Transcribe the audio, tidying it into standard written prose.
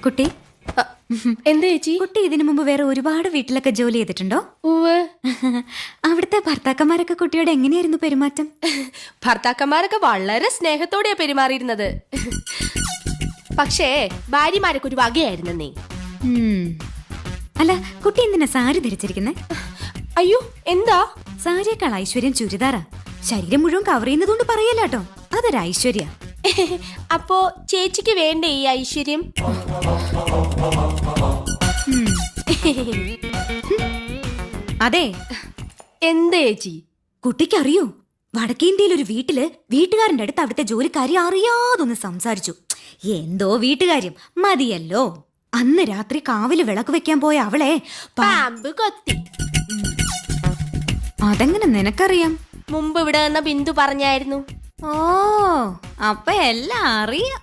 കുട്ടി എന്താ ചേച്ചി? കുട്ടി ഇതിനു മുമ്പ് വേറെ ഒരുപാട് വീട്ടിലൊക്കെ ജോലി ചെയ്തിട്ടുണ്ടോ? ഉവ്വ്. അവിടുത്തെ ഭർത്താക്കന്മാരൊക്കെ കുട്ടിയോട് എങ്ങനെയായിരുന്നു പെരുമാറ്റം? ഭർത്താക്കന്മാരൊക്കെ വളരെ സ്നേഹത്തോടെയാ പെരുമാറിയിരുന്നത്. പക്ഷേ ഭാര്യമാരൊക്കെ ഒരു വകയായിരുന്നേ. അല്ല, കുട്ടി എന്തിനാ സാരി ധരിച്ചിരിക്കുന്നേ? അയ്യോ, എന്താ? സാരിയേക്കാൾ ഐശ്വര്യം ചുരിദാറാ. ശരീരം മുഴുവൻ കവർ ചെയ്യുന്നതുകൊണ്ട് പറയല്ലോ, അതൊരു ഐശ്വര്യ. അപ്പോ ചേച്ചിക്ക് വേണ്ടേ ഈ ഐശ്വര്യം? അതെ. എന്താ ചേച്ചി? കുട്ടിക്കറിയോ, വടക്കേ ഇന്ത്യയിൽ ഒരു വീട്ടില് വീട്ടുകാരന്റെ അടുത്ത് അവിടുത്തെ ജോലിക്കാരി അറിയാതൊന്ന് സംസാരിച്ചു. എന്തോ വീട്ടുകാര്യം മതിയല്ലോ. അന്ന് രാത്രി കാവില് വിളക്ക് വെക്കാൻ പോയ അവളെ പാമ്പ് കൊത്തി. അതെങ്ങനെ നിനക്കറിയാം? മുമ്പ് ഇവിടെ വന്ന ബിന്ദു പറഞ്ഞായിരുന്നു. ഓ, അപ്പൊ എല്ലാം അറിയാം.